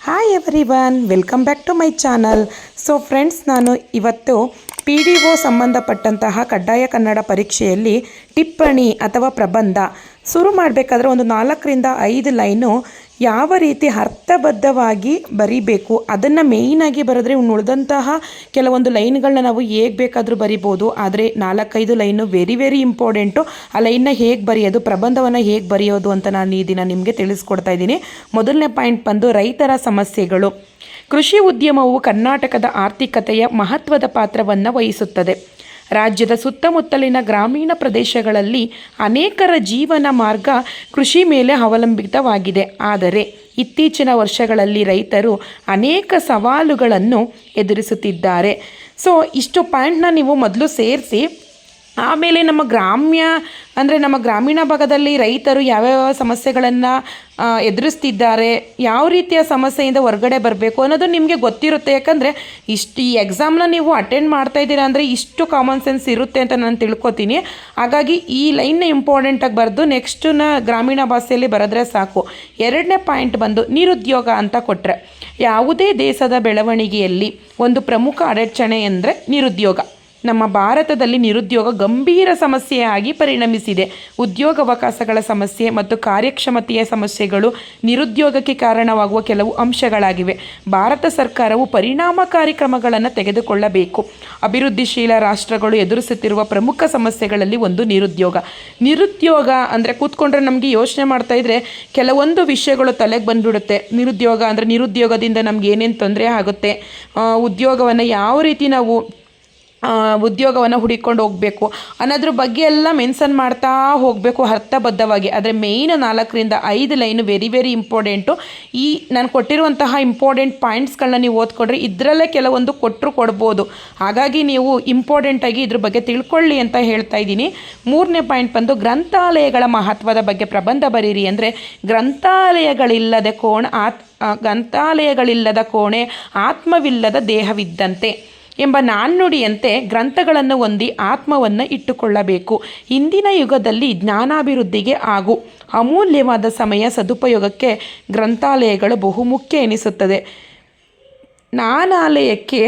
Hi everyone, welcome back to my channel. So friends, ನಾನು ಇವತ್ತು PDO ಸಂಬಂಧಪಟ್ಟಂತಹ ಕಡ್ಡಾಯ ಕನ್ನಡ ಪರೀಕ್ಷೆಯಲ್ಲಿ ಟಿಪ್ಪಣಿ ಅಥವಾ ಪ್ರಬಂಧ ಶುರು ಮಾಡಬೇಕಾದ್ರೆ ಒಂದು 4ರಿಂದ 5 ಲೈನು ಯಾವ ರೀತಿ ಅರ್ಥಬದ್ಧವಾಗಿ ಬರಿಬೇಕು, ಅದನ್ನು ಮೇಯ್ನಾಗಿ ಬರೆದ್ರೆ ಉಳಿದಂತಹ ಕೆಲವೊಂದು ಲೈನ್ಗಳನ್ನ ನಾವು ಹೇಗೆ ಬೇಕಾದರೂ ಬರಿಬೋದು. ಆದರೆ 4-5 ಲೈನು ವೆರಿ ಇಂಪಾರ್ಟೆಂಟು. ಆ ಲೈನ್ನ ಹೇಗೆ ಬರೆಯೋದು, ಪ್ರಬಂಧವನ್ನು ಹೇಗೆ ಬರೆಯೋದು ಅಂತ ನಾನು ಈ ದಿನ ನಿಮಗೆ ತಿಳಿಸ್ಕೊಡ್ತಾ ಇದ್ದೀನಿ. ಮೊದಲನೇ ಪಾಯಿಂಟ್ ಬಂದು ರೈತರ ಸಮಸ್ಯೆಗಳು. ಕೃಷಿ ಉದ್ಯಮವು ಕರ್ನಾಟಕದ ಆರ್ಥಿಕತೆಯ ಮಹತ್ವದ ಪಾತ್ರವನ್ನು ವಹಿಸುತ್ತದೆ. ರಾಜ್ಯದ ಸುತ್ತಮುತ್ತಲಿನ ಗ್ರಾಮೀಣ ಪ್ರದೇಶಗಳಲ್ಲಿ ಅನೇಕರ ಜೀವನ ಮಾರ್ಗ ಕೃಷಿ ಮೇಲೆ ಅವಲಂಬಿತವಾಗಿದೆ. ಆದರೆ ಇತ್ತೀಚಿನ ವರ್ಷಗಳಲ್ಲಿ ರೈತರು ಅನೇಕ ಸವಾಲುಗಳನ್ನು ಎದುರಿಸುತ್ತಿದ್ದಾರೆ. ಸೊ ಇಷ್ಟು ಪಾಯಿಂಟ್ನ ನೀವು ಮೊದಲು ಸೇರಿಸಿ, ಆಮೇಲೆ ನಮ್ಮ ಗ್ರಾಮೀಣ ಭಾಗದಲ್ಲಿ ರೈತರು ಯಾವ್ಯಾವ ಸಮಸ್ಯೆಗಳನ್ನು ಎದುರಿಸ್ತಿದ್ದಾರೆ, ಯಾವ ರೀತಿಯ ಸಮಸ್ಯೆಯಿಂದ ಹೊರಗಡೆ ಬರಬೇಕು ಅನ್ನೋದು ನಿಮಗೆ ಗೊತ್ತಿರುತ್ತೆ. ಯಾಕಂದರೆ ಈ ಎಕ್ಸಾಮ್ನ ನೀವು ಅಟೆಂಡ್ ಮಾಡ್ತಾ ಇದ್ದೀರಾ ಅಂದರೆ ಇಷ್ಟು ಕಾಮನ್ ಸೆನ್ಸ್ ಇರುತ್ತೆ ಅಂತ ನಾನು ತಿಳ್ಕೊತೀನಿ. ಹಾಗಾಗಿ ಈ ಲೈನ್ನ ಇಂಪಾರ್ಟೆಂಟಾಗಿ ಬರೆದು ನೆಕ್ಸ್ಟನ್ನ ಗ್ರಾಮೀಣ ಭಾಷೆಯಲ್ಲಿ ಬರೆದ್ರೆ ಸಾಕು. 2ನೇ ಪಾಯಿಂಟ್ ಬಂದು ನಿರುದ್ಯೋಗ ಅಂತ ಕೊಟ್ಟರೆ, ಯಾವುದೇ ದೇಶದ ಬೆಳವಣಿಗೆಯಲ್ಲಿ ಒಂದು ಪ್ರಮುಖ ಅಡಚಣೆ ಅಂದರೆ ನಿರುದ್ಯೋಗ. ನಮ್ಮ ಭಾರತದಲ್ಲಿ ನಿರುದ್ಯೋಗ ಗಂಭೀರ ಸಮಸ್ಯೆಯಾಗಿ ಪರಿಣಮಿಸಿದೆ. ಉದ್ಯೋಗಾವಕಾಶಗಳ ಸಮಸ್ಯೆ ಮತ್ತು ಕಾರ್ಯಕ್ಷಮತೆಯ ಸಮಸ್ಯೆಗಳು ನಿರುದ್ಯೋಗಕ್ಕೆ ಕಾರಣವಾಗುವ ಕೆಲವು ಅಂಶಗಳಾಗಿವೆ. ಭಾರತ ಸರ್ಕಾರವು ಪರಿಣಾಮಕಾರಿ ಕ್ರಮಗಳನ್ನು ತೆಗೆದುಕೊಳ್ಳಬೇಕು. ಅಭಿವೃದ್ಧಿಶೀಲ ರಾಷ್ಟ್ರಗಳು ಎದುರಿಸುತ್ತಿರುವ ಪ್ರಮುಖ ಸಮಸ್ಯೆಗಳಲ್ಲಿ ಒಂದು ನಿರುದ್ಯೋಗ ಅಂದರೆ ಕೂತ್ಕೊಂಡ್ರೆ ನಮಗೆ ಯೋಚನೆ ಮಾಡ್ತಾ ಇದ್ರೆ ಕೆಲವೊಂದು ವಿಷಯಗಳು ತಲೆಗೆ ಬಂದುಬಿಡುತ್ತೆ. ನಿರುದ್ಯೋಗ ಅಂದರೆ ನಿರುದ್ಯೋಗದಿಂದ ನಮ್ಗೆ ಏನೇನು ತೊಂದರೆ ಆಗುತ್ತೆ, ಉದ್ಯೋಗವನ್ನು ಯಾವ ರೀತಿ ನಾವು ಉದ್ಯೋಗವನ್ನು ಹುಡುಕೊಂಡು ಹೋಗಬೇಕು ಅನ್ನೋದ್ರ ಬಗ್ಗೆ ಎಲ್ಲ ಮೆನ್ಷನ್ ಮಾಡ್ತಾ ಹೋಗಬೇಕು ಅರ್ಥಬದ್ಧವಾಗಿ. ಆದರೆ ಮೇಯ್ನ್ 4ರಿಂದ 5 ಲೈನು ವೆರಿ ಇಂಪಾರ್ಟೆಂಟು. ಈ ನಾನು ಕೊಟ್ಟಿರುವಂತಹ ಇಂಪಾರ್ಟೆಂಟ್ ಪಾಯಿಂಟ್ಸ್ಗಳನ್ನ ನೀವು ಓದ್ಕೊಂಡ್ರೆ ಇದರಲ್ಲೇ ಕೆಲವೊಂದು ಕೊಡ್ಬೋದು. ಹಾಗಾಗಿ ನೀವು ಇಂಪಾರ್ಟೆಂಟಾಗಿ ಇದ್ರ ಬಗ್ಗೆ ತಿಳ್ಕೊಳ್ಳಿ ಅಂತ ಹೇಳ್ತಾ ಇದ್ದೀನಿ. 3ನೇ ಪಾಯಿಂಟ್ ಬಂದು ಗ್ರಂಥಾಲಯಗಳ ಮಹತ್ವದ ಬಗ್ಗೆ ಪ್ರಬಂಧ ಬರೀರಿ. ಅಂದರೆ ಗ್ರಂಥಾಲಯಗಳಿಲ್ಲದ ಕೋಣೆ ಆತ್ಮವಿಲ್ಲದ ದೇಹವಿದ್ದಂತೆ ಎಂಬ ನಾಣ್ಣುಡಿಯಂತೆ ಗ್ರಂಥಗಳನ್ನು ಹೊಂದಿ ಆತ್ಮವನ್ನು ಇಟ್ಟುಕೊಳ್ಳಬೇಕು. ಇಂದಿನ ಯುಗದಲ್ಲಿ ಜ್ಞಾನಾಭಿವೃದ್ಧಿಗೆ ಹಾಗೂ ಅಮೂಲ್ಯವಾದ ಸಮಯ ಸದುಪಯೋಗಕ್ಕೆ ಗ್ರಂಥಾಲಯಗಳು ಬಹುಮುಖ್ಯ ಎನಿಸುತ್ತದೆ. ಜ್ಞಾನಾಲಯಕ್ಕೆ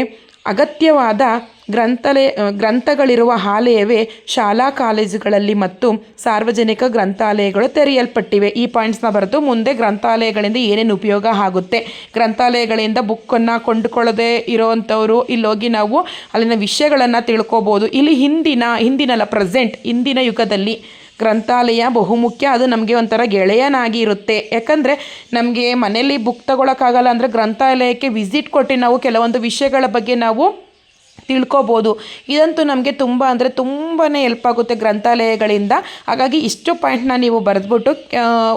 ಅಗತ್ಯವಾದ ಗ್ರಂಥಗಳಿರುವ ಆಲಯವೇ ಶಾಲಾ ಕಾಲೇಜುಗಳಲ್ಲಿ ಮತ್ತು ಸಾರ್ವಜನಿಕ ಗ್ರಂಥಾಲಯಗಳು ತೆರೆಯಲ್ಪಟ್ಟಿವೆ. ಈ ಪಾಯಿಂಟ್ಸ್ನ ಬರೆದು ಮುಂದೆ ಗ್ರಂಥಾಲಯಗಳಿಂದ ಏನೇನು ಉಪಯೋಗ ಆಗುತ್ತೆ, ಗ್ರಂಥಾಲಯಗಳಿಂದ ಬುಕ್ಕನ್ನು ಕೊಂಡುಕೊಳ್ಳದೆ ಇರೋವಂಥವ್ರು ಇಲ್ಲೋಗಿ ನಾವು ಅಲ್ಲಿನ ವಿಷಯಗಳನ್ನು ತಿಳ್ಕೊಬೋದು. ಇಲ್ಲಿ ಹಿಂದಿನ ಯುಗದಲ್ಲಿ ಗ್ರಂಥಾಲಯ ಬಹುಮುಖ್ಯ. ಅದು ನಮಗೆ ಒಂಥರ ಗೆಳೆಯನಾಗಿ ಇರುತ್ತೆ. ಯಾಕಂದರೆ ನಮಗೆ ಮನೇಲಿ ಬುಕ್ ತಗೊಳಕ್ಕಾಗಲ್ಲ ಅಂದರೆ ಗ್ರಂಥಾಲಯಕ್ಕೆ ವಿಸಿಟ್ ಕೊಟ್ಟು ನಾವು ಕೆಲವೊಂದು ವಿಷಯಗಳ ಬಗ್ಗೆ ನಾವು ತಿಳ್ಕೊಬೋದು. ಇದಂತೂ ನಮಗೆ ತುಂಬಾ ಹೆಲ್ಪ್ ಆಗುತ್ತೆ ಗ್ರಂಥಾಲಯಗಳಿಂದ. ಹಾಗಾಗಿ ಇಷ್ಟು ಪಾಯಿಂಟ್ನ ನೀವು ಬರೆದ್ಬಿಟ್ಟು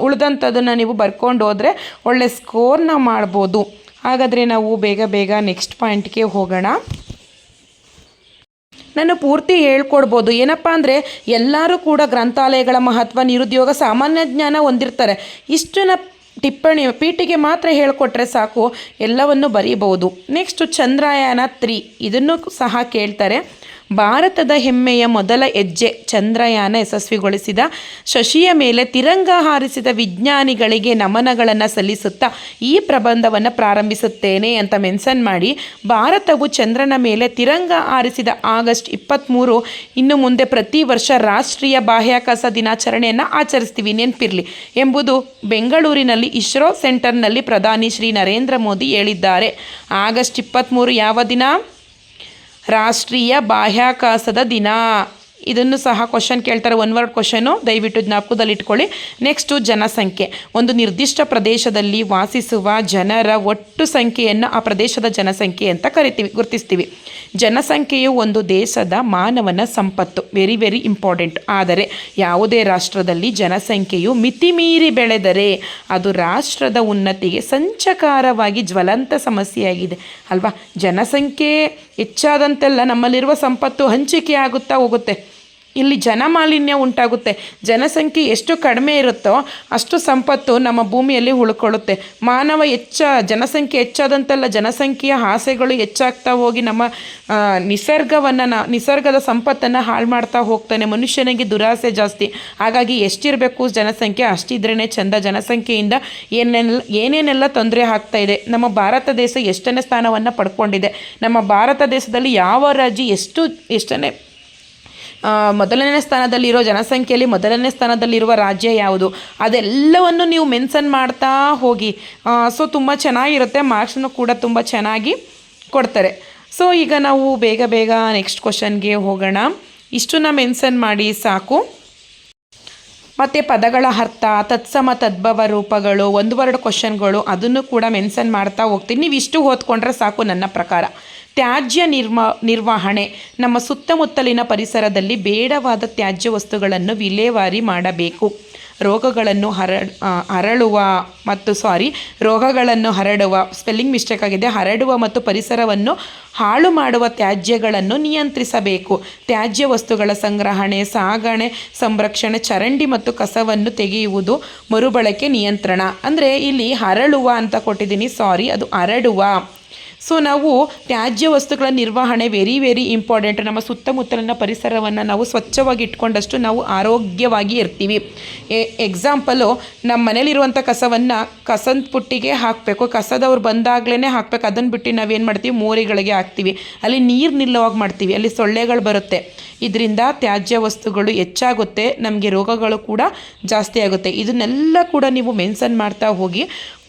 ಉಳಿದಂಥದ್ದನ್ನು ನೀವು ಬರ್ಕೊಂಡು ಹೋದರೆ ಒಳ್ಳೆ ಸ್ಕೋರ್ನ ಮಾಡ್ಬೋದು. ಹಾಗಾದರೆ ನಾವು ಬೇಗ ನೆಕ್ಸ್ಟ್ ಪಾಯಿಂಟ್ಗೆ ಹೋಗೋಣ. ನಾನು ಪೂರ್ತಿ ಹೇಳ್ಕೊಡ್ಬೋದು. ಏನಪ್ಪ ಅಂದರೆ ಎಲ್ಲರೂ ಕೂಡ ಗ್ರಂಥಾಲಯಗಳ ಮಹತ್ವ, ನಿರುದ್ಯೋಗ, ಸಾಮಾನ್ಯ ಜ್ಞಾನ ಹೊಂದಿರ್ತಾರೆ. ಇಷ್ಟನ್ನ ಟಿಪ್ಪಣಿ ಪೀಠಿಗೆ ಮಾತ್ರ ಹೇಳಿಕೊಟ್ರೆ ಸಾಕು, ಎಲ್ಲವನ್ನು ಬರೀಬಹುದು. ನೆಕ್ಸ್ಟು ಚಂದ್ರಯಾನ 3 ಇದನ್ನು ಸಹ ಕೇಳ್ತಾರೆ. ಭಾರತದ ಹೆಮ್ಮೆಯ ಮೊದಲ ಹೆಜ್ಜೆ ಚಂದ್ರಯಾನ ಯಶಸ್ವಿಗೊಳಿಸಿದ ಶಶಿಯ ಮೇಲೆ ತಿರಂಗ ಹಾರಿಸಿದ ವಿಜ್ಞಾನಿಗಳಿಗೆ ನಮನಗಳನ್ನು ಸಲ್ಲಿಸುತ್ತಾ ಈ ಪ್ರಬಂಧವನ್ನು ಪ್ರಾರಂಭಿಸುತ್ತೇನೆ ಅಂತ ಮೆನ್ಷನ್ ಮಾಡಿ, ಭಾರತವು ಚಂದ್ರನ ಮೇಲೆ ತಿರಂಗ ಹಾರಿಸಿದ ಆಗಸ್ಟ್ 23 ಇನ್ನು ಮುಂದೆ ಪ್ರತಿ ವರ್ಷ ರಾಷ್ಟ್ರೀಯ ಬಾಹ್ಯಾಕಾಶ ದಿನಾಚರಣೆಯನ್ನು ಆಚರಿಸ್ತೀವಿ, ನೆನಪಿರಲಿ ಎಂಬುದು ಬೆಂಗಳೂರಿನಲ್ಲಿ ಇಸ್ರೋ ಸೆಂಟರ್ನಲ್ಲಿ ಪ್ರಧಾನಿ ಶ್ರೀ ನರೇಂದ್ರ ಮೋದಿ ಹೇಳಿದ್ದಾರೆ. ಆಗಸ್ಟ್ 23 ಯಾವ ದಿನ? ರಾಷ್ಟ್ರೀಯ ಬಾಹ್ಯಾಕಾಶದ ದಿನ. ಇದನ್ನು ಸಹ ಕ್ವಶನ್ ಕೇಳ್ತಾರೆ, 1 ವರ್ಡ್ ಕ್ವಶನು, ದಯವಿಟ್ಟು ಜ್ಞಾಪಕದಲ್ಲಿ ಇಟ್ಕೊಳ್ಳಿ. ನೆಕ್ಸ್ಟು ಜನಸಂಖ್ಯೆ. ಒಂದು ನಿರ್ದಿಷ್ಟ ಪ್ರದೇಶದಲ್ಲಿ ವಾಸಿಸುವ ಜನರ ಒಟ್ಟು ಸಂಖ್ಯೆಯನ್ನು ಆ ಪ್ರದೇಶದ ಜನಸಂಖ್ಯೆ ಅಂತ ಗುರುತಿಸ್ತೀವಿ. ಜನಸಂಖ್ಯೆಯು ಒಂದು ದೇಶದ ಮಾನವನ ಸಂಪತ್ತು, ವೆರಿ ಇಂಪಾರ್ಟೆಂಟ್. ಆದರೆ ಯಾವುದೇ ರಾಷ್ಟ್ರದಲ್ಲಿ ಜನಸಂಖ್ಯೆಯು ಮಿತಿಮೀರಿ ಬೆಳೆದರೆ ಅದು ರಾಷ್ಟ್ರದ ಉನ್ನತಿಗೆ ಸಂಚಕಾರವಾಗಿ ಜ್ವಲಂತ ಸಮಸ್ಯೆಯಾಗಿದೆ ಅಲ್ವಾ. ಜನಸಂಖ್ಯೆ ಹೆಚ್ಚಾದಂತೆಲ್ಲ ನಮ್ಮಲ್ಲಿರುವ ಸಂಪತ್ತು ಹಂಚಿಕೆ ಆಗುತ್ತಾ ಹೋಗುತ್ತೆ. ಇಲ್ಲಿ ಜನಮಾಲಿನ್ಯ ಉಂಟಾಗುತ್ತೆ. ಜನಸಂಖ್ಯೆ ಎಷ್ಟು ಕಡಿಮೆ ಇರುತ್ತೋ ಅಷ್ಟು ಸಂಪತ್ತು ನಮ್ಮ ಭೂಮಿಯಲ್ಲಿ ಉಳ್ಕೊಳ್ಳುತ್ತೆ. ಜನಸಂಖ್ಯೆ ಹೆಚ್ಚಾದಂತೆಲ್ಲ ಜನಸಂಖ್ಯೆಯ ಆಸೆಗಳು ಹೆಚ್ಚಾಗ್ತಾ ಹೋಗಿ ನಮ್ಮ ನಿಸರ್ಗದ ಸಂಪತ್ತನ್ನು ಹಾಳು ಮಾಡ್ತಾ ಹೋಗ್ತಾನೆ. ಮನುಷ್ಯನಿಗೆ ದುರಾಸೆ ಜಾಸ್ತಿ. ಹಾಗಾಗಿ ಎಷ್ಟಿರಬೇಕು ಜನಸಂಖ್ಯೆ ಅಷ್ಟಿದ್ರೇ ಚೆಂದ. ಜನಸಂಖ್ಯೆಯಿಂದ ಏನೇನೆಲ್ಲ ತೊಂದರೆ ಆಗ್ತಾ ಇದೆ. ನಮ್ಮ ಭಾರತ ದೇಶ ಎಷ್ಟನೇ ಸ್ಥಾನವನ್ನು ಪಡ್ಕೊಂಡಿದೆ. ನಮ್ಮ ಭಾರತ ದೇಶದಲ್ಲಿ ಯಾವ ರಾಜ್ಯ ಎಷ್ಟನೇ ಮೊದಲನೇ ಸ್ಥಾನದಲ್ಲಿರೋ ಜನಸಂಖ್ಯೆಯಲ್ಲಿ ಮೊದಲನೇ ಸ್ಥಾನದಲ್ಲಿರುವ ರಾಜ್ಯ ಯಾವುದು, ಅದೆಲ್ಲವನ್ನು ನೀವು ಮೆನ್ಷನ್ ಮಾಡ್ತಾ ಹೋಗಿ. ಸೊ ತುಂಬ ಚೆನ್ನಾಗಿರುತ್ತೆ. ಮಾರ್ಕ್ಸನ್ನು ಕೂಡ ತುಂಬ ಚೆನ್ನಾಗಿ ಕೊಡ್ತಾರೆ. ಸೊ ಈಗ ನಾವು ಬೇಗ ನೆಕ್ಸ್ಟ್ ಕ್ವಶನ್ಗೆ ಹೋಗೋಣ. ಇಷ್ಟನ್ನ ಮೆನ್ಷನ್ ಮಾಡಿ ಸಾಕು. ಮತ್ತು ಪದಗಳ ಅರ್ಥ, ತತ್ಸಮ ತದ್ಭವ ರೂಪಗಳು, ಒಂದು ವರ್ಡ್ ಕ್ವಶನ್ಗಳು ಅದನ್ನು ಕೂಡ ಮೆನ್ಷನ್ ಮಾಡ್ತಾ ಹೋಗ್ತೀನಿ. ನೀವು ಇಷ್ಟು ಓದ್ಕೊಂಡ್ರೆ ಸಾಕು ನನ್ನ ಪ್ರಕಾರ. ತ್ಯಾಜ್ಯ ನಿರ್ವಹಣೆ. ನಮ್ಮ ಸುತ್ತಮುತ್ತಲಿನ ಪರಿಸರದಲ್ಲಿ ಬೇಡವಾದ ತ್ಯಾಜ್ಯ ವಸ್ತುಗಳನ್ನು ವಿಲೇವಾರಿ ಮಾಡಬೇಕು. ರೋಗಗಳನ್ನು ಹರಡುವ ಸ್ಪೆಲ್ಲಿಂಗ್ ಮಿಸ್ಟೇಕ್ ಆಗಿದೆ, ಹರಡುವ ಮತ್ತು ಪರಿಸರವನ್ನು ಹಾಳು ಮಾಡುವ ತ್ಯಾಜ್ಯಗಳನ್ನು ನಿಯಂತ್ರಿಸಬೇಕು. ತ್ಯಾಜ್ಯ ವಸ್ತುಗಳ ಸಂಗ್ರಹಣೆ, ಸಾಗಣೆ, ಸಂರಕ್ಷಣೆ, ಚರಂಡಿ ಮತ್ತು ಕಸವನ್ನು ತೆಗೆಯುವುದು, ಮರುಬಳಕೆ ನಿಯಂತ್ರಣ. ಅಂದರೆ ಇಲ್ಲಿ ಹರಳುವ ಅಂತ ಕೊಟ್ಟಿದ್ದೀನಿ, ಅದು ಹರಡುವ. ಸೊ ನಾವು ತ್ಯಾಜ್ಯ ವಸ್ತುಗಳ ನಿರ್ವಹಣೆ ವೆರಿ ಇಂಪಾರ್ಟೆಂಟ್. ನಮ್ಮ ಸುತ್ತಮುತ್ತಲಿನ ಪರಿಸರವನ್ನು ನಾವು ಸ್ವಚ್ಛವಾಗಿ ಇಟ್ಕೊಂಡಷ್ಟು ನಾವು ಆರೋಗ್ಯವಾಗಿ ಇರ್ತೀವಿ. ಎಕ್ಸಾಂಪಲು, ನಮ್ಮ ಮನೇಲಿರುವಂಥ ಕಸವನ್ನು ಕಸದ ಪುಟ್ಟಿಗೆ ಹಾಕಬೇಕು. ಕಸದವ್ರು ಬಂದಾಗಲೇ ಹಾಕಬೇಕು. ಅದನ್ನು ಬಿಟ್ಟು ನಾವೇನು ಮಾಡ್ತೀವಿ, ಮೋರಿಗಳಿಗೆ ಹಾಕ್ತೀವಿ. ಅಲ್ಲಿ ನೀರು ನಿಲ್ಲುವಾಗಿ ಮಾಡ್ತೀವಿ. ಅಲ್ಲಿ ಸೊಳ್ಳೆಗಳು ಬರುತ್ತೆ. ಇದರಿಂದ ತ್ಯಾಜ್ಯ ವಸ್ತುಗಳು ಹೆಚ್ಚಾಗುತ್ತೆ, ನಮಗೆ ರೋಗಗಳು ಕೂಡ ಜಾಸ್ತಿ ಆಗುತ್ತೆ. ಇದನ್ನೆಲ್ಲ ಕೂಡ ನೀವು ಮೆನ್ಷನ್ ಮಾಡ್ತಾ ಹೋಗಿ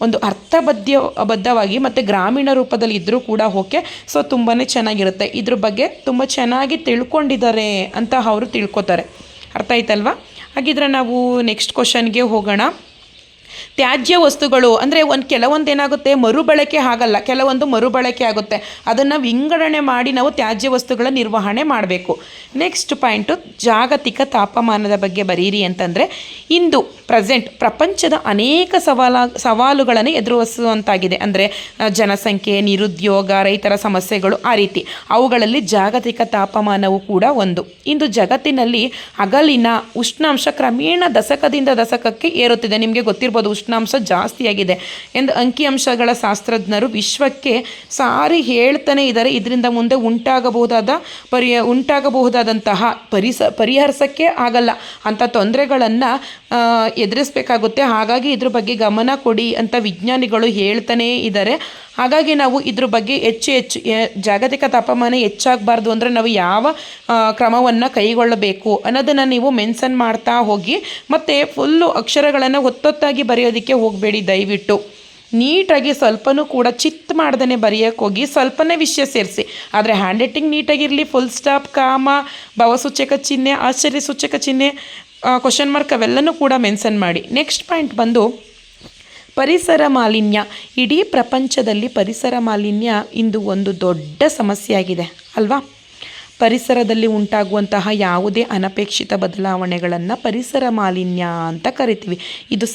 ಒಂದು ಅರ್ಥಬದ್ಧವಾಗಿ ಮತ್ತು ಗ್ರಾಮೀಣ ರೂಪದಲ್ಲಿ ಇದ್ದರೂ ಕೂಡ ಓಕೆ. ಸೊ ತುಂಬಾ ಚೆನ್ನಾಗಿರುತ್ತೆ. ಇದ್ರ ಬಗ್ಗೆ ತುಂಬ ಚೆನ್ನಾಗಿ ತಿಳ್ಕೊಂಡಿದ್ದಾರೆ ಅಂತ ಅವರು ತಿಳ್ಕೊತಾರೆ. ಅರ್ಥ ಆಯ್ತಲ್ವಾ? ಹಾಗಿದ್ರೆ ನಾವು ನೆಕ್ಸ್ಟ್ ಕ್ವಶನ್ಗೆ ಹೋಗೋಣ. ತ್ಯಾಜ್ಯ ವಸ್ತುಗಳು ಅಂದರೆ ಕೆಲವೊಂದು ಏನಾಗುತ್ತೆ, ಮರುಬಳಕೆ ಆಗಲ್ಲ, ಕೆಲವೊಂದು ಮರುಬಳಕೆ ಆಗುತ್ತೆ. ಅದನ್ನು ವಿಂಗಡಣೆ ಮಾಡಿ ನಾವು ತ್ಯಾಜ್ಯ ವಸ್ತುಗಳ ನಿರ್ವಹಣೆ ಮಾಡಬೇಕು. ನೆಕ್ಸ್ಟ್ ಪಾಯಿಂಟು, ಜಾಗತಿಕ ತಾಪಮಾನದ ಬಗ್ಗೆ ಬರೀರಿ ಅಂತಂದರೆ, ಇಂದು ಪ್ರಪಂಚದ ಅನೇಕ ಸವಾಲುಗಳನ್ನು ಎದುರಿಸುವಂತಾಗಿದೆ. ಅಂದರೆ ಜನಸಂಖ್ಯೆ, ನಿರುದ್ಯೋಗ, ರೈತರ ಸಮಸ್ಯೆಗಳು, ಆ ರೀತಿ ಅವುಗಳಲ್ಲಿ ಜಾಗತಿಕ ತಾಪಮಾನವು ಕೂಡ ಒಂದು. ಇಂದು ಜಗತ್ತಿನಲ್ಲಿ ಹಗಲಿನ ಉಷ್ಣಾಂಶ ಕ್ರಮೇಣ ದಶಕದಿಂದ ದಶಕಕ್ಕೆ ಏರುತ್ತಿದೆ. ನಿಮಗೆ ಗೊತ್ತಿರ್ಬೋದು, ಉಷ್ಣಾಂಶ ಜಾಸ್ತಿಯಾಗಿದೆ ಎಂದು ಅಂಕಿಅಂಶಗಳ ಶಾಸ್ತ್ರಜ್ಞರು ವಿಶ್ವಕ್ಕೆ ಸಾರಿ ಹೇಳ್ತಾನೆ ಇದ್ದಾರೆ. ಇದರಿಂದ ಮುಂದೆ ಉಂಟಾಗಬಹುದಾದಂತಹ ಪರಿಹರಿಸೋಕ್ಕೆ ಆಗಲ್ಲ ಅಂಥ ತೊಂದರೆಗಳನ್ನು ಎದುರಿಸಬೇಕಾಗುತ್ತೆ. ಹಾಗಾಗಿ ಇದ್ರ ಬಗ್ಗೆ ಗಮನ ಕೊಡಿ ಅಂತ ವಿಜ್ಞಾನಿಗಳು ಹೇಳ್ತಾನೇ ಇದ್ದಾರೆ. ಹಾಗಾಗಿ ನಾವು ಇದ್ರ ಬಗ್ಗೆ ಹೆಚ್ಚು ಜಾಗತಿಕ ತಾಪಮಾನ ಹೆಚ್ಚಾಗಬಾರ್ದು ಅಂದರೆ ನಾವು ಯಾವ ಕ್ರಮವನ್ನು ಕೈಗೊಳ್ಳಬೇಕು ಅನ್ನೋದನ್ನು ನೀವು ಮೆನ್ಷನ್ ಮಾಡ್ತಾ ಹೋಗಿ. ಮತ್ತು ಫುಲ್ಲು ಅಕ್ಷರಗಳನ್ನು ಒತ್ತೊತ್ತಾಗಿ ಬರೆಯೋದಕ್ಕೆ ಹೋಗಬೇಡಿ. ದಯವಿಟ್ಟು ನೀಟಾಗಿ ಸ್ವಲ್ಪನೂ ಕೂಡ ಚಿತ್ ಮಾಡ್ದೇ ಬರೆಯೋಕ್ಕೆ ಹೋಗಿ, ಸ್ವಲ್ಪನೇ ವಿಷಯ ಸೇರಿಸಿ. ಆದರೆ ಹ್ಯಾಂಡ್ ರೈಟಿಂಗ್ ನೀಟಾಗಿರಲಿ. ಫುಲ್ ಸ್ಟಾಪ್, ಕಾಮ, ಭಾವಸೂಚಕ ಚಿಹ್ನೆ, ಆಶ್ಚರ್ಯ ಸೂಚಕ ಚಿಹ್ನೆ, ಕ್ವಶನ್ ಮಾರ್ಕ್ ಅವೆಲ್ಲನೂ ಕೂಡ ಮೆನ್ಷನ್ ಮಾಡಿ. ನೆಕ್ಸ್ಟ್ ಪಾಯಿಂಟ್ ಬಂದು ಪರಿಸರ ಮಾಲಿನ್ಯ. ಇಡೀ ಪ್ರಪಂಚದಲ್ಲಿ ಪರಿಸರ ಮಾಲಿನ್ಯ ಇಂದು ಒಂದು ದೊಡ್ಡ ಸಮಸ್ಯೆಯಾಗಿದೆ ಅಲ್ವಾ? ಪರಿಸರದಲ್ಲಿ ಉಂಟಾಗುವಂತಹ ಯಾವುದೇ ಅನಪೇಕ್ಷಿತ ಬದಲಾವಣೆಗಳನ್ನು ಪರಿಸರ ಮಾಲಿನ್ಯ ಅಂತ ಕರಿತೀವಿ. ಇದು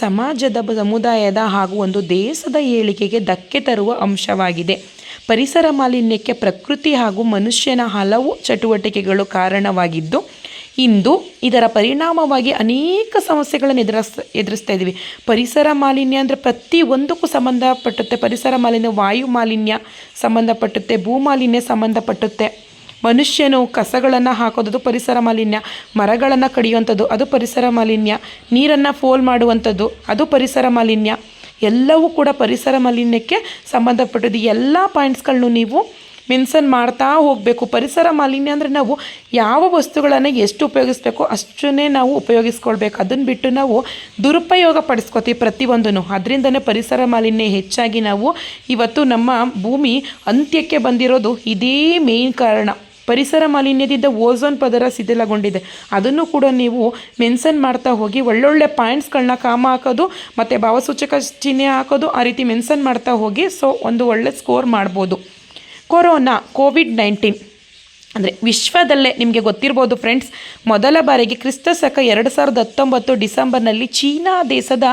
ಸಮುದಾಯದ ಹಾಗೂ ಒಂದು ದೇಶದ ಏಳಿಗೆಗೆ ಧಕ್ಕೆ ತರುವ ಅಂಶವಾಗಿದೆ. ಪರಿಸರ ಮಾಲಿನ್ಯಕ್ಕೆ ಪ್ರಕೃತಿ ಹಾಗೂ ಮನುಷ್ಯನ ಹಲವು ಚಟುವಟಿಕೆಗಳು ಕಾರಣವಾಗಿದ್ದು, ಇಂದು ಇದರ ಪರಿಣಾಮವಾಗಿ ಅನೇಕ ಸಮಸ್ಯೆಗಳನ್ನು ಎದುರಿಸ್ತಾ ಇದ್ದೀವಿ. ಪರಿಸರ ಮಾಲಿನ್ಯ ಅಂದರೆ ಪ್ರತಿಯೊಂದಕ್ಕೂ ಸಂಬಂಧಪಟ್ಟುತ್ತೆ. ಪರಿಸರ ಮಾಲಿನ್ಯ ವಾಯು ಮಾಲಿನ್ಯ ಸಂಬಂಧಪಟ್ಟುತ್ತೆ, ಭೂಮಾಲಿನ್ಯ ಸಂಬಂಧಪಟ್ಟುತ್ತೆ. ಮನುಷ್ಯನು ಕಸಗಳನ್ನು ಹಾಕೋದು ಪರಿಸರ ಮಾಲಿನ್ಯ, ಮರಗಳನ್ನು ಕಡಿಯುವಂಥದ್ದು ಅದು ಪರಿಸರ ಮಾಲಿನ್ಯ, ನೀರನ್ನು ಪೋಲ್ ಮಾಡುವಂಥದ್ದು ಅದು ಪರಿಸರ ಮಾಲಿನ್ಯ. ಎಲ್ಲವೂ ಕೂಡ ಪರಿಸರ ಮಾಲಿನ್ಯಕ್ಕೆ ಸಂಬಂಧಪಟ್ಟದ್ದು. ಎಲ್ಲ ಪಾಯಿಂಟ್ಸ್ಗಳನ್ನು ನೀವು ಮೆನ್ಷನ್ ಮಾಡ್ತಾ ಹೋಗಬೇಕು. ಪರಿಸರ ಮಾಲಿನ್ಯ ಅಂದರೆ ನಾವು ಯಾವ ವಸ್ತುಗಳನ್ನು ಎಷ್ಟು ಉಪಯೋಗಿಸ್ಬೇಕೋ ಅಷ್ಟನ್ನೇ ನಾವು ಉಪಯೋಗಿಸ್ಕೊಳ್ಬೇಕು. ಅದನ್ನು ಬಿಟ್ಟು ನಾವು ದುರುಪಯೋಗ ಪಡಿಸ್ಕೊತೀವಿ ಪ್ರತಿಯೊಂದನ್ನು. ಅದರಿಂದನೇ ಪರಿಸರ ಮಾಲಿನ್ಯ ಹೆಚ್ಚಾಗಿ ನಾವು ಇವತ್ತು ನಮ್ಮ ಭೂಮಿ ಅಂತ್ಯಕ್ಕೆ ಬಂದಿರೋದು ಇದೇ ಮೇನ್ ಕಾರಣ. ಪರಿಸರ ಮಾಲಿನ್ಯದಿಂದ ಓಝೋನ್ ಪದರ ಶಿಥಿಲಗೊಂಡಿದೆ. ಅದನ್ನು ಕೂಡ ನೀವು ಮೆನ್ಷನ್ ಮಾಡ್ತಾ ಹೋಗಿ ಒಳ್ಳೊಳ್ಳೆ ಪಾಯಿಂಟ್ಸ್ಗಳನ್ನ ಕಾಮ ಹಾಕೋದು ಮತ್ತು ಭಾವಸೂಚಕ ಚಿಹ್ನೆ ಹಾಕೋದು ಆ ರೀತಿ ಮೆನ್ಷನ್ ಮಾಡ್ತಾ ಹೋಗಿ. ಸೊ ಒಂದು ಒಳ್ಳೆ ಸ್ಕೋರ್ ಮಾಡ್ಬೋದು. ಕೋವಿಡ್-19 ಅಂದರೆ ವಿಶ್ವದಲ್ಲೇ ನಿಮಗೆ ಗೊತ್ತಿರ್ಬೋದು ಫ್ರೆಂಡ್ಸ್, ಮೊದಲ ಬಾರಿಗೆ ಕ್ರಿಸ್ತಶಕ 2019 ಡಿಸೆಂಬರ್ನಲ್ಲಿ ಚೀನಾ ದೇಶದ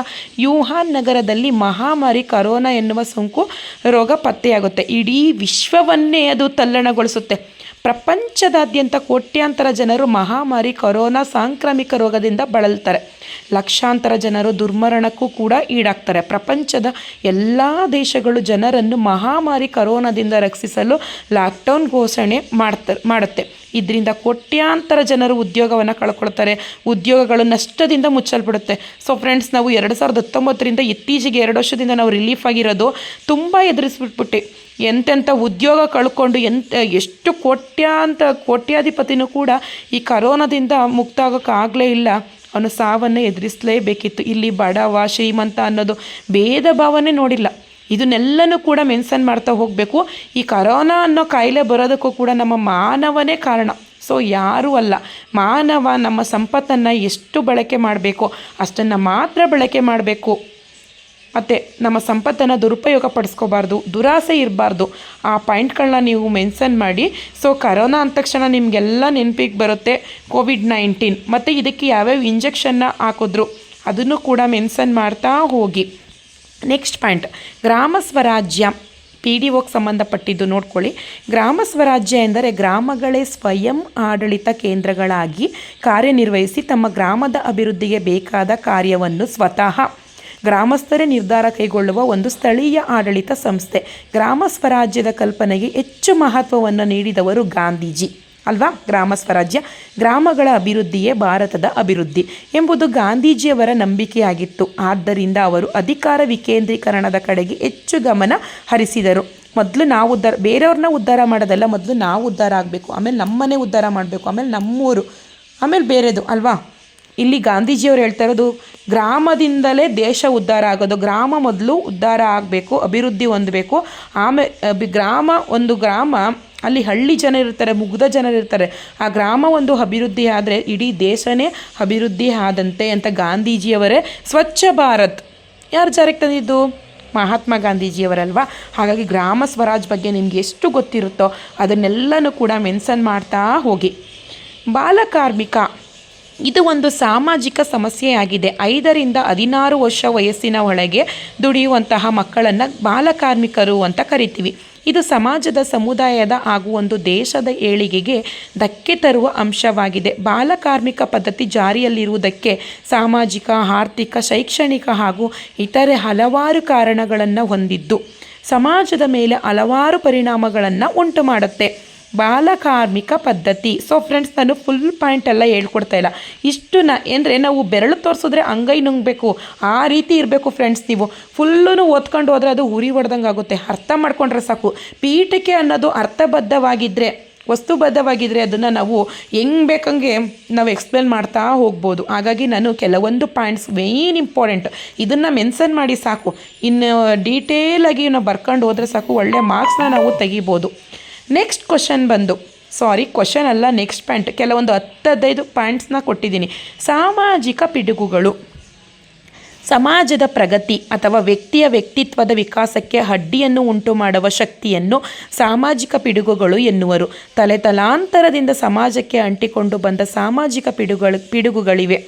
ವುಹಾನ್ ನಗರದಲ್ಲಿ ಮಹಾಮಾರಿ ಕರೋನಾ ಎನ್ನುವ ಸೋಂಕು ರೋಗ ಪತ್ತೆಯಾಗುತ್ತೆ. ಇಡೀ ವಿಶ್ವವನ್ನೇ ಅದು ತಲ್ಲಣಗೊಳಿಸುತ್ತೆ. ಪ್ರಪಂಚದಾದ್ಯಂತ ಕೋಟ್ಯಾಂತರ ಜನರು ಮಹಾಮಾರಿ ಕೊರೋನಾ ಸಾಂಕ್ರಾಮಿಕ ರೋಗದಿಂದ ಬಳಲ್ತಾರೆ. ಲಕ್ಷಾಂತರ ಜನರು ದುರ್ಮರಣಕ್ಕೂ ಕೂಡ ಈಡಾಗ್ತಾರೆ. ಪ್ರಪಂಚದ ಎಲ್ಲ ದೇಶಗಳು ಜನರನ್ನು ಮಹಾಮಾರಿ ಕೊರೋನಾದಿಂದ ರಕ್ಷಿಸಲು ಲಾಕ್ಡೌನ್ ಘೋಷಣೆ ಮಾಡುತ್ತೆ. ಇದರಿಂದ ಕೋಟ್ಯಾಂತರ ಜನರು ಉದ್ಯೋಗವನ್ನು ಕಳ್ಕೊಳ್ತಾರೆ. ಉದ್ಯೋಗಗಳು ನಷ್ಟದಿಂದ ಮುಚ್ಚಲ್ಪಡುತ್ತೆ. ಸೊ ಫ್ರೆಂಡ್ಸ್, ನಾವು 2019ರಿಂದ ಇತ್ತೀಚೆಗೆ 2 ವರ್ಷದಿಂದ ನಾವು ರಿಲೀಫ್ ಆಗಿರೋದು ತುಂಬ ಎದುರಿಸ್ಬಿಟ್ಬಿಟ್ಟು ಎಂತೆಂಥ ಉದ್ಯೋಗ ಕಳ್ಕೊಂಡು ಎಷ್ಟು ಕೋಟ್ಯಾಧಿಪತಿನೂ ಕೂಡ ಈ ಕರೋನಾದಿಂದ ಮುಕ್ತ ಆಗೋಕ್ಕಾಗಲೇ ಇಲ್ಲ. ಅವನು ಸಾವನ್ನು ಎದುರಿಸಲೇಬೇಕಿತ್ತು. ಇಲ್ಲಿ ಬಡವ ಶ್ರೀಮಂತ ಅನ್ನೋದು ಭೇದ ಭಾವನೆ ನೋಡಿಲ್ಲ. ಇದನ್ನೆಲ್ಲನೂ ಕೂಡ ಮೆನ್ಷನ್ ಮಾಡ್ತಾ ಹೋಗಬೇಕು. ಈ ಕರೋನಾ ಅನ್ನೋ ಕಾಯಿಲೆ ಬರೋದಕ್ಕೂ ಕೂಡ ನಮ್ಮ ಮಾನವನೇ ಕಾರಣ. ಸೊ ಯಾರೂ ಅಲ್ಲ, ಮಾನವ ನಮ್ಮ ಸಂಪತ್ತನ್ನು ಎಷ್ಟು ಬಳಕೆ ಮಾಡಬೇಕು ಅಷ್ಟನ್ನು ಮಾತ್ರ ಬಳಕೆ ಮಾಡಬೇಕು. ಮತ್ತು ನಮ್ಮ ಸಂಪತ್ತನ್ನು ದುರುಪಯೋಗ ಪಡಿಸ್ಕೋಬಾರ್ದು, ದುರಾಸೆ ಇರಬಾರ್ದು. ಆ ಪಾಯಿಂಟ್ಗಳನ್ನ ನೀವು ಮೆನ್ಷನ್ ಮಾಡಿ. ಸೊ ಕರೋನಾ ಅಂದ ತಕ್ಷಣ ನಿಮಗೆಲ್ಲ ನೆನಪಿಗೆ ಬರುತ್ತೆ ಕೋವಿಡ್-19 ಮತ್ತು ಇದಕ್ಕೆ ಯಾವ್ಯಾವ ಇಂಜೆಕ್ಷನ್ನ ಹಾಕಿದ್ರು ಅದನ್ನು ಕೂಡ ಮೆನ್ಷನ್ ಮಾಡ್ತಾ ಹೋಗಿ. ನೆಕ್ಸ್ಟ್ ಪಾಯಿಂಟ್, ಗ್ರಾಮ ಸ್ವರಾಜ್ಯ PDOಗೆ ಸಂಬಂಧಪಟ್ಟಿದ್ದು ನೋಡ್ಕೊಳ್ಳಿ. ಗ್ರಾಮ ಸ್ವರಾಜ್ಯ ಎಂದರೆ ಗ್ರಾಮಗಳೇ ಸ್ವಯಂ ಆಡಳಿತ ಕೇಂದ್ರಗಳಾಗಿ ಕಾರ್ಯನಿರ್ವಹಿಸಿ ತಮ್ಮ ಗ್ರಾಮದ ಅಭಿವೃದ್ಧಿಗೆ ಬೇಕಾದ ಕಾರ್ಯವನ್ನು ಸ್ವತಃ ಗ್ರಾಮಸ್ಥರೇ ನಿರ್ಧಾರ ಕೈಗೊಳ್ಳುವ ಒಂದು ಸ್ಥಳೀಯ ಆಡಳಿತ ಸಂಸ್ಥೆ. ಗ್ರಾಮ ಸ್ವರಾಜ್ಯದ ಕಲ್ಪನೆಗೆ ಹೆಚ್ಚು ಮಹತ್ವವನ್ನು ನೀಡಿದವರು ಗಾಂಧೀಜಿ ಅಲ್ವಾ. ಗ್ರಾಮ ಸ್ವರಾಜ್ಯ, ಗ್ರಾಮಗಳ ಅಭಿವೃದ್ಧಿಯೇ ಭಾರತದ ಅಭಿವೃದ್ಧಿ ಎಂಬುದು ಗಾಂಧೀಜಿಯವರ ನಂಬಿಕೆಯಾಗಿತ್ತು. ಆದ್ದರಿಂದ ಅವರು ಅಧಿಕಾರ ವಿಕೇಂದ್ರೀಕರಣದ ಕಡೆಗೆ ಹೆಚ್ಚು ಗಮನ ಹರಿಸಿದರು. ಮೊದಲು ನಾವು ಬೇರೆಯವ್ರನ್ನ ಉದ್ಧಾರ ಮಾಡೋದಲ್ಲ, ಮೊದಲು ನಾವು ಉದ್ಧಾರ ಆಗಬೇಕು, ಆಮೇಲೆ ನಮ್ಮನೆ ಉದ್ಧಾರ ಮಾಡಬೇಕು, ಆಮೇಲೆ ನಮ್ಮೂರು, ಆಮೇಲೆ ಬೇರೆದು ಅಲ್ವಾ. ಇಲ್ಲಿ ಗಾಂಧೀಜಿಯವರು ಹೇಳ್ತಾ ಇರೋದು ಗ್ರಾಮದಿಂದಲೇ ದೇಶ ಉದ್ಧಾರ ಆಗೋದು. ಗ್ರಾಮ ಮೊದಲು ಉದ್ಧಾರ ಆಗಬೇಕು, ಅಭಿವೃದ್ಧಿ ಹೊಂದಬೇಕು. ಆಮೇಲೆ ಒಂದು ಗ್ರಾಮ ಅಲ್ಲಿ ಹಳ್ಳಿ ಜನ ಇರ್ತಾರೆ, ಮುಗ್ಧ ಜನರಿರ್ತಾರೆ. ಆ ಗ್ರಾಮ ಒಂದು ಅಭಿವೃದ್ಧಿ ಆದರೆ ಇಡೀ ದೇಶನೇ ಅಭಿವೃದ್ಧಿ ಆದಂತೆ ಅಂತ ಗಾಂಧೀಜಿಯವರೇ ಸ್ವಚ್ಛ ಭಾರತ್ ಯಾರು ಜಾರಿಗೆ ತಂದಿದ್ದು? ಮಹಾತ್ಮ ಗಾಂಧೀಜಿಯವರಲ್ವಾ. ಹಾಗಾಗಿ ಗ್ರಾಮ ಸ್ವರಾಜ್ ಬಗ್ಗೆ ನಿಮಗೆ ಎಷ್ಟು ಗೊತ್ತಿರುತ್ತೋ ಅದನ್ನೆಲ್ಲನೂ ಕೂಡ ಮೆನ್ಷನ್ ಮಾಡ್ತಾ ಹೋಗಿ. ಬಾಲಕಾರ್ಮಿಕ ಇದು ಒಂದು ಸಾಮಾಜಿಕ ಸಮಸ್ಯೆಯಾಗಿದೆ. 5ರಿಂದ 16 ವರ್ಷ ವಯಸ್ಸಿನ ಒಳಗೆ ದುಡಿಯುವಂತಹ ಮಕ್ಕಳನ್ನು ಬಾಲಕಾರ್ಮಿಕರು ಅಂತ ಕರಿತೀವಿ. ಇದು ಸಮಾಜದ, ಸಮುದಾಯದ ಹಾಗೂ ಒಂದು ದೇಶದ ಏಳಿಗೆಗೆ ಧಕ್ಕೆ ತರುವ ಅಂಶವಾಗಿದೆ. ಬಾಲಕಾರ್ಮಿಕ ಪದ್ಧತಿ ಜಾರಿಯಲ್ಲಿರುವುದಕ್ಕೆ ಸಾಮಾಜಿಕ, ಆರ್ಥಿಕ, ಶೈಕ್ಷಣಿಕ ಹಾಗೂ ಇತರೆ ಹಲವಾರು ಕಾರಣಗಳನ್ನು ಹೊಂದಿದ್ದು ಸಮಾಜದ ಮೇಲೆ ಹಲವಾರು ಪರಿಣಾಮಗಳನ್ನು ಉಂಟು ಮಾಡುತ್ತೆ. ಬಾಲಕಾರ್ಮಿಕ ಪದ್ಧತಿ. ಸೊ ಫ್ರೆಂಡ್ಸ್, ನಾನು ಫುಲ್ ಪಾಯಿಂಟ್ ಎಲ್ಲ ಹೇಳ್ಕೊಡ್ತಾ ಇಲ್ಲ. ಇಷ್ಟು ಅಂದರೆ ನಾವು ಬೆರಳು ತೋರಿಸಿದ್ರೆ ಅಂಗೈ ನುಂಗಬೇಕು, ಆ ರೀತಿ ಇರಬೇಕು ಫ್ರೆಂಡ್ಸ್. ನೀವು ಫುಲ್ಲೂ ಓದ್ಕೊಂಡು ಹೋದರೆ ಅದು ಉರಿ ಹೊಡೆದಂಗೆ ಆಗುತ್ತೆ. ಅರ್ಥ ಮಾಡ್ಕೊಂಡ್ರೆ ಸಾಕು. ಪೀಠಿಕೆ ಅನ್ನೋದು ಅರ್ಥಬದ್ಧವಾಗಿದ್ದರೆ, ವಸ್ತುಬದ್ಧವಾಗಿದ್ದರೆ ಅದನ್ನು ನಾವು ಹೆಂಗೆ ಬೇಕಂಗೆ ನಾವು ಎಕ್ಸ್ಪ್ಲೇನ್ ಮಾಡ್ತಾ ಹೋಗ್ಬೋದು. ಹಾಗಾಗಿ ನಾನು ಕೆಲವೊಂದು ಪಾಯಿಂಟ್ಸ್ ಮೇನ್ ಇಂಪಾರ್ಟೆಂಟ್ ಇದನ್ನು ಮೆನ್ಷನ್ ಮಾಡಿ ಸಾಕು. ಇನ್ನು ಡೀಟೇಲಾಗಿ ನಾವು ಬರ್ಕೊಂಡು ಹೋದರೆ ಸಾಕು, ಒಳ್ಳೆ ಮಾರ್ಕ್ಸ್ನ ನಾವು ತೆಗಿಬೋದು. ನೆಕ್ಸ್ಟ್ ಕ್ವಶನ್ ಅಲ್ಲ, ನೆಕ್ಸ್ಟ್ ಪಾಯಿಂಟ್. ಕೆಲವೊಂದು 10-15 ಪಾಯಿಂಟ್ಸ್ನ ಕೊಟ್ಟಿದ್ದೀನಿ. ಸಾಮಾಜಿಕ ಪಿಡುಗುಗಳು ಸಮಾಜದ ಪ್ರಗತಿ ಅಥವಾ ವ್ಯಕ್ತಿಯ ವ್ಯಕ್ತಿತ್ವದ ವಿಕಾಸಕ್ಕೆ ಅಡ್ಡಿಯನ್ನು ಉಂಟು ಮಾಡುವ ಶಕ್ತಿಯನ್ನು ಸಾಮಾಜಿಕ ಪಿಡುಗುಗಳು ಎನ್ನುವರು. ತಲೆತಲಾಂತರದಿಂದ ಸಮಾಜಕ್ಕೆ ಅಂಟಿಕೊಂಡು ಬಂದ ಸಾಮಾಜಿಕ ಪಿಡುಗುಗಳಿವೆ.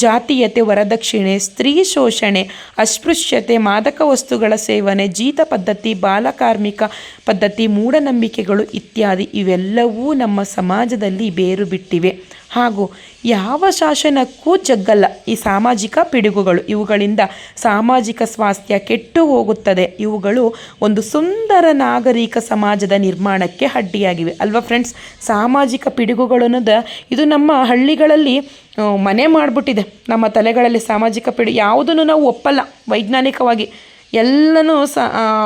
ಜಾತೀಯತೆ, ವರದಕ್ಷಿಣೆ, ಸ್ತ್ರೀ ಶೋಷಣೆ, ಅಸ್ಪೃಶ್ಯತೆ, ಮಾದಕ ವಸ್ತುಗಳ ಸೇವನೆ, ಜೀತ ಪದ್ಧತಿ, ಬಾಲಕಾರ್ಮಿಕ ಪದ್ಧತಿ, ಮೂಢನಂಬಿಕೆಗಳು ಇತ್ಯಾದಿ ಇವೆಲ್ಲವೂ ನಮ್ಮ ಸಮಾಜದಲ್ಲಿ ಬೇರು ಬಿಟ್ಟಿವೆ ಹಾಗೂ ಯಾವ ಶಾಸನಕ್ಕೂ ಜಗ್ಗಲ್ಲ ಈ ಸಾಮಾಜಿಕ ಪಿಡುಗುಗಳು. ಇವುಗಳಿಂದ ಸಾಮಾಜಿಕ ಸ್ವಾಸ್ಥ್ಯ ಕೆಟ್ಟು ಹೋಗುತ್ತದೆ. ಇವುಗಳು ಒಂದು ಸುಂದರ ನಾಗರಿಕ ಸಮಾಜದ ನಿರ್ಮಾಣಕ್ಕೆ ಅಡ್ಡಿಯಾಗಿವೆ ಅಲ್ವಾ ಫ್ರೆಂಡ್ಸ್. ಸಾಮಾಜಿಕ ಪಿಡುಗುಗಳು ಅನ್ನೋದು ಇದು ನಮ್ಮ ಹಳ್ಳಿಗಳಲ್ಲಿ ಮನೆ ಮಾಡಿಬಿಟ್ಟಿದೆ. ನಮ್ಮ ತಲೆಗಳಲ್ಲಿ ಸಾಮಾಜಿಕ ಯಾವುದನ್ನು ನಾವು ಒಪ್ಪಲ್ಲ ವೈಜ್ಞಾನಿಕವಾಗಿ. ಎಲ್ಲನೂ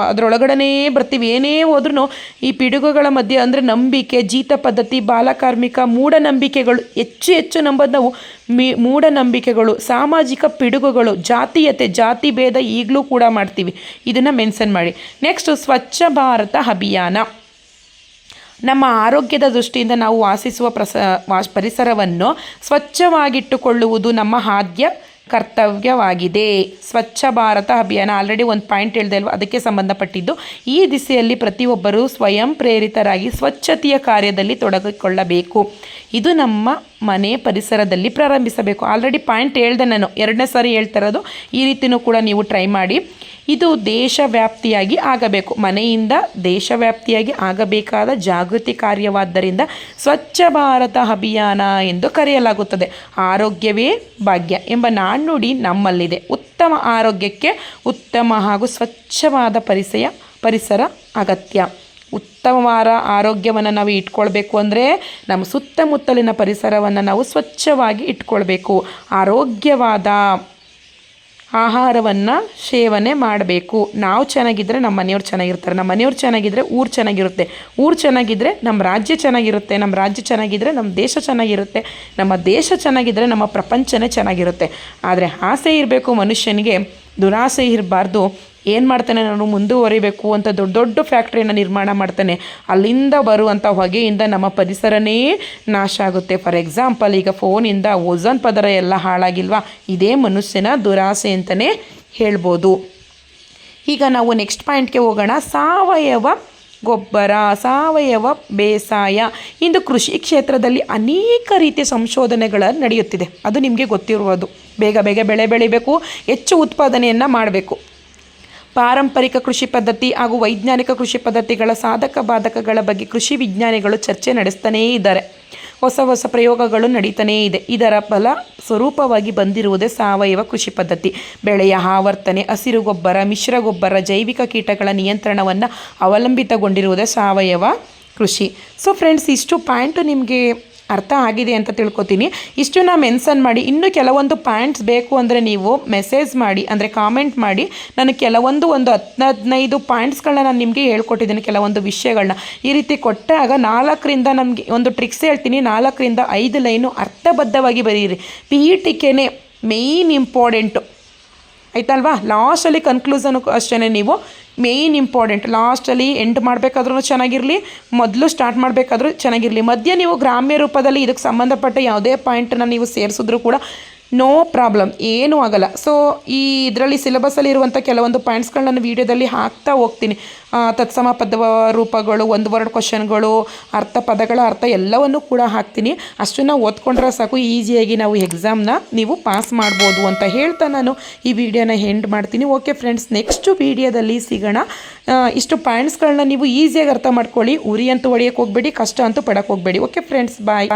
ಅದರೊಳಗಡೆ ಬರ್ತೀವಿ. ಏನೇ ಹೋದ್ರೂ ಈ ಪಿಡುಗುಗಳ ಮಧ್ಯೆ ಅಂದರೆ ನಂಬಿಕೆ, ಜೀತ ಪದ್ಧತಿ, ಬಾಲಕಾರ್ಮಿಕ, ಮೂಢನಂಬಿಕೆಗಳು ಹೆಚ್ಚು ನಂಬೋದು ನಾವು ಮೂಢನಂಬಿಕೆಗಳು, ಸಾಮಾಜಿಕ ಪಿಡುಗುಗಳು, ಜಾತೀಯತೆ, ಜಾತಿ ಭೇದ ಈಗಲೂ ಕೂಡ ಮಾಡ್ತೀವಿ. ಇದನ್ನು ಮೆನ್ಷನ್ ಮಾಡಿ. ನೆಕ್ಸ್ಟ್, ಸ್ವಚ್ಛ ಭಾರತ ಅಭಿಯಾನ. ನಮ್ಮ ಆರೋಗ್ಯದ ದೃಷ್ಟಿಯಿಂದ ನಾವು ವಾಸಿಸುವ ಪರಿಸರವನ್ನು ಸ್ವಚ್ಛವಾಗಿಟ್ಟುಕೊಳ್ಳುವುದು ನಮ್ಮ ಆದ್ಯ ಕರ್ತವ್ಯವಾಗಿದೆ. ಸ್ವಚ್ಛ ಭಾರತ ಅಭಿಯಾನ ಆಲ್ರೆಡಿ ಒಂದು ಪಾಯಿಂಟ್ ಹೇಳಿದೆ ಅಲ್ವಾ, ಅದಕ್ಕೆ ಸಂಬಂಧಪಟ್ಟಿದ್ದು. ಈ ದಿಸೆಯಲ್ಲಿ ಪ್ರತಿಯೊಬ್ಬರೂ ಸ್ವಯಂ ಪ್ರೇರಿತರಾಗಿ ಸ್ವಚ್ಛತೆಯ ಕಾರ್ಯದಲ್ಲಿ ತೊಡಗಿಕೊಳ್ಳಬೇಕು. ಇದು ನಮ್ಮ ಮನೆ ಪರಿಸರದಲ್ಲಿ ಪ್ರಾರಂಭಿಸಬೇಕು. ಆಲ್ರೆಡಿ ಪಾಯಿಂಟ್ ಹೇಳ್ದೆ ನಾನು, 2ನೇ ಸಾರಿ ಹೇಳ್ತಾ ಇರೋದು. ಈ ರೀತಿಯೂ ಕೂಡ ನೀವು ಟ್ರೈ ಮಾಡಿ. ಇದು ದೇಶವ್ಯಾಪ್ತಿಯಾಗಿ ಆಗಬೇಕು. ಮನೆಯಿಂದ ದೇಶವ್ಯಾಪ್ತಿಯಾಗಿ ಆಗಬೇಕಾದ ಜಾಗೃತಿ ಕಾರ್ಯವಾದ್ದರಿಂದ ಸ್ವಚ್ಛ ಭಾರತ ಅಭಿಯಾನ ಎಂದು ಕರೆಯಲಾಗುತ್ತದೆ. ಆರೋಗ್ಯವೇ ಭಾಗ್ಯ ಎಂಬ ನಾಣ್ಣುಡಿ ನಮ್ಮಲ್ಲಿದೆ. ಉತ್ತಮ ಆರೋಗ್ಯಕ್ಕೆ ಉತ್ತಮ ಹಾಗೂ ಸ್ವಚ್ಛವಾದ ಪರಿಸರ ಅಗತ್ಯ. ಉತ್ತಮವಾದ ಆರೋಗ್ಯವನ್ನು ನಾವು ಇಟ್ಕೊಳ್ಬೇಕು ಅಂದರೆ ನಮ್ಮ ಸುತ್ತಮುತ್ತಲಿನ ಪರಿಸರವನ್ನು ನಾವು ಸ್ವಚ್ಛವಾಗಿ ಇಟ್ಕೊಳ್ಬೇಕು. ಆರೋಗ್ಯವಾದ ಆಹಾರವನ್ನು ಸೇವನೆ ಮಾಡಬೇಕು. ನಾವು ಚೆನ್ನಾಗಿದ್ದರೆ ನಮ್ಮ ಮನೆಯವ್ರು ಚೆನ್ನಾಗಿರ್ತಾರೆ, ನಮ್ಮ ಮನೆಯವ್ರು ಚೆನ್ನಾಗಿದ್ದರೆ ಊರು ಚೆನ್ನಾಗಿರುತ್ತೆ, ಊರು ಚೆನ್ನಾಗಿದ್ದರೆ ನಮ್ಮ ರಾಜ್ಯ ಚೆನ್ನಾಗಿರುತ್ತೆ, ನಮ್ಮ ರಾಜ್ಯ ಚೆನ್ನಾಗಿದ್ದರೆ ನಮ್ಮ ದೇಶ ಚೆನ್ನಾಗಿರುತ್ತೆ, ನಮ್ಮ ದೇಶ ಚೆನ್ನಾಗಿದ್ದರೆ ನಮ್ಮ ಪ್ರಪಂಚನೇ ಚೆನ್ನಾಗಿರುತ್ತೆ. ಆದರೆ ಆಸೆ ಇರಬೇಕು ಮನುಷ್ಯನಿಗೆ, ದುರಾಸೆ ಇರಬಾರ್ದು. ಏನು ಮಾಡ್ತಾನೆ, ನಾನು ಮುಂದುವರಿಬೇಕು ಅಂತ ದೊಡ್ಡ ದೊಡ್ಡ ಫ್ಯಾಕ್ಟ್ರಿಯನ್ನು ನಿರ್ಮಾಣ ಮಾಡ್ತಾನೆ. ಅಲ್ಲಿಂದ ಬರುವಂಥ ಹೊಗೆಯಿಂದ ನಮ್ಮ ಪರಿಸರನೇ ನಾಶ ಆಗುತ್ತೆ. ಫಾರ್ ಎಕ್ಸಾಂಪಲ್, ಈಗ ಫೋನಿಂದ ಓಝೋನ್ ಪದರ ಎಲ್ಲ ಹಾಳಾಗಿಲ್ವಾ? ಇದೇ ಮನುಷ್ಯನ ದುರಾಸೆ ಅಂತಲೇ ಹೇಳ್ಬೋದು. ಈಗ ನಾವು ನೆಕ್ಸ್ಟ್ ಪಾಯಿಂಟ್ಗೆ ಹೋಗೋಣ. ಸಾವಯವ ಗೊಬ್ಬರ, ಸಾವಯವ ಬೇಸಾಯ. ಇಂದು ಕೃಷಿ ಕ್ಷೇತ್ರದಲ್ಲಿ ಅನೇಕ ರೀತಿಯ ಸಂಶೋಧನೆಗಳು ನಡೆಯುತ್ತಿದೆ. ಅದು ನಿಮಗೆ ಗೊತ್ತಿರುವುದು. ಬೇಗ ಬೇಗ ಬೆಳೆ ಬೆಳಿಬೇಕು, ಹೆಚ್ಚು ಉತ್ಪಾದನೆಯನ್ನು ಮಾಡಬೇಕು. ಪಾರಂಪರಿಕ ಕೃಷಿ ಪದ್ಧತಿ ಹಾಗೂ ವೈಜ್ಞಾನಿಕ ಕೃಷಿ ಪದ್ಧತಿಗಳ ಸಾಧಕ ಬಾಧಕಗಳ ಬಗ್ಗೆ ಕೃಷಿ ವಿಜ್ಞಾನಿಗಳು ಚರ್ಚೆ ನಡೆಸ್ತಾನೇ ಇದ್ದಾರೆ. ಹೊಸ ಹೊಸ ಪ್ರಯೋಗಗಳು ನಡೀತಾನೇ ಇದೆ. ಇದರ ಫಲ ಸ್ವರೂಪವಾಗಿ ಬಂದಿರುವುದೇ ಸಾವಯವ ಕೃಷಿ ಪದ್ಧತಿ. ಬೆಳೆಯ ಆವರ್ತನೆ, ಹಸಿರು ಗೊಬ್ಬರ, ಮಿಶ್ರ ಗೊಬ್ಬರ, ಜೈವಿಕ ಕೀಟಗಳ ನಿಯಂತ್ರಣವನ್ನು ಅವಲಂಬಿತಗೊಂಡಿರುವುದೇ ಸಾವಯವ ಕೃಷಿ. ಸೊ ಫ್ರೆಂಡ್ಸ್, ಇಷ್ಟು ಪಾಯಿಂಟು ನಿಮಗೆ ಅರ್ಥ ಆಗಿದೆ ಅಂತ ತಿಳ್ಕೊತೀನಿ. ಇಷ್ಟು ನಾ ಮೆನ್ಷನ್ ಮಾಡಿ, ಇನ್ನೂ ಕೆಲವೊಂದು ಪಾಯಿಂಟ್ಸ್ ಬೇಕು ಅಂದರೆ ನೀವು ಮೆಸೇಜ್ ಮಾಡಿ, ಅಂದರೆ ಕಾಮೆಂಟ್ ಮಾಡಿ. ನಾನು ಕೆಲವೊಂದು 10-15 ಪಾಯಿಂಟ್ಸ್ಗಳನ್ನ ನಾನು ನಿಮಗೆ ಹೇಳ್ಕೊಟ್ಟಿದ್ದೀನಿ, ಕೆಲವೊಂದು ವಿಷಯಗಳನ್ನ. ಈ ರೀತಿ ಕೊಟ್ಟಾಗ 4ರಿಂದ ನಮಗೆ ಒಂದು ಟ್ರಿಕ್ಸ್ ಹೇಳ್ತೀನಿ, 4ರಿಂದ 5 ಲೈನು ಅರ್ಥಬದ್ಧವಾಗಿ ಬರೀರಿ. PETಕೆನೇ ಮೇಯ್ನ್ ಇಂಪಾರ್ಟೆಂಟು, ಆಯ್ತಲ್ವಾ? ಲಾಸ್ಟಲ್ಲಿ ಕನ್ಕ್ಲೂಸನು ಅಷ್ಟೇ. ನೀವು ಮೇಯ್ನ್ ಇಂಪಾರ್ಟೆಂಟ್ ಲಾಸ್ಟಲ್ಲಿ ಎಂಡ್ ಮಾಡಬೇಕಾದ್ರೂ ಚೆನ್ನಾಗಿರಲಿ, ಮೊದಲು ಸ್ಟಾರ್ಟ್ ಮಾಡಬೇಕಾದ್ರೂ ಚೆನ್ನಾಗಿರಲಿ. ಮಧ್ಯೆ ನೀವು ಗ್ರಾಮ್ಯ ರೂಪದಲ್ಲಿ ಇದಕ್ಕೆ ಸಂಬಂಧಪಟ್ಟ ಯಾವುದೇ ಪಾಯಿಂಟನ್ನು ನೀವು ಸೇರಿಸಿದ್ರೂ ಕೂಡ ನೋ ಪ್ರಾಬ್ಲಮ್, ಏನೂ ಆಗಲ್ಲ. ಸೊ ಈ ಇದರಲ್ಲಿ ಸಿಲೆಬಸ್ಸಲ್ಲಿ ಇರುವಂಥ ಕೆಲವೊಂದು ಪಾಯಿಂಟ್ಸ್ಗಳನ್ನ ನಾನು ವೀಡಿಯೋದಲ್ಲಿ ಹಾಕ್ತಾ ಹೋಗ್ತೀನಿ. ತತ್ಸಮ ಪದ ರೂಪಗಳು, 1 ವರ್ಡ್ ಕ್ವಶನ್ಗಳು, ಅರ್ಥ, ಪದಗಳ ಅರ್ಥ ಎಲ್ಲವನ್ನೂ ಕೂಡ ಹಾಕ್ತೀನಿ. ಅಷ್ಟನ್ನು ಓದ್ಕೊಂಡ್ರೆ ಸಾಕು, ಈಸಿಯಾಗಿ ನಾವು ಎಕ್ಸಾಮ್ನ ನೀವು ಪಾಸ್ ಮಾಡ್ಬೋದು ಅಂತ ಹೇಳ್ತಾ ನಾನು ಈ ವಿಡಿಯೋನ ಎಂಡ್ ಮಾಡ್ತೀನಿ. ಓಕೆ ಫ್ರೆಂಡ್ಸ್, ನೆಕ್ಸ್ಟ್ ವಿಡಿಯೋದಲ್ಲಿ ಸಿಗೋಣ. ಇಷ್ಟು ಪಾಯಿಂಟ್ಸ್ಗಳನ್ನ ನೀವು ಈಸಿಯಾಗಿ ಅರ್ಥ ಮಾಡ್ಕೊಳ್ಳಿ. ಉರಿ ಅಂತೂ ಹೊಡೆಯೋಕ್ಕೆ ಹೋಗಬೇಡಿ, ಕಷ್ಟ ಅಂತೂ ಪಡಕ್ಕೆ ಹೋಗಬೇಡಿ. ಓಕೆ ಫ್ರೆಂಡ್ಸ್, ಬಾಯ್.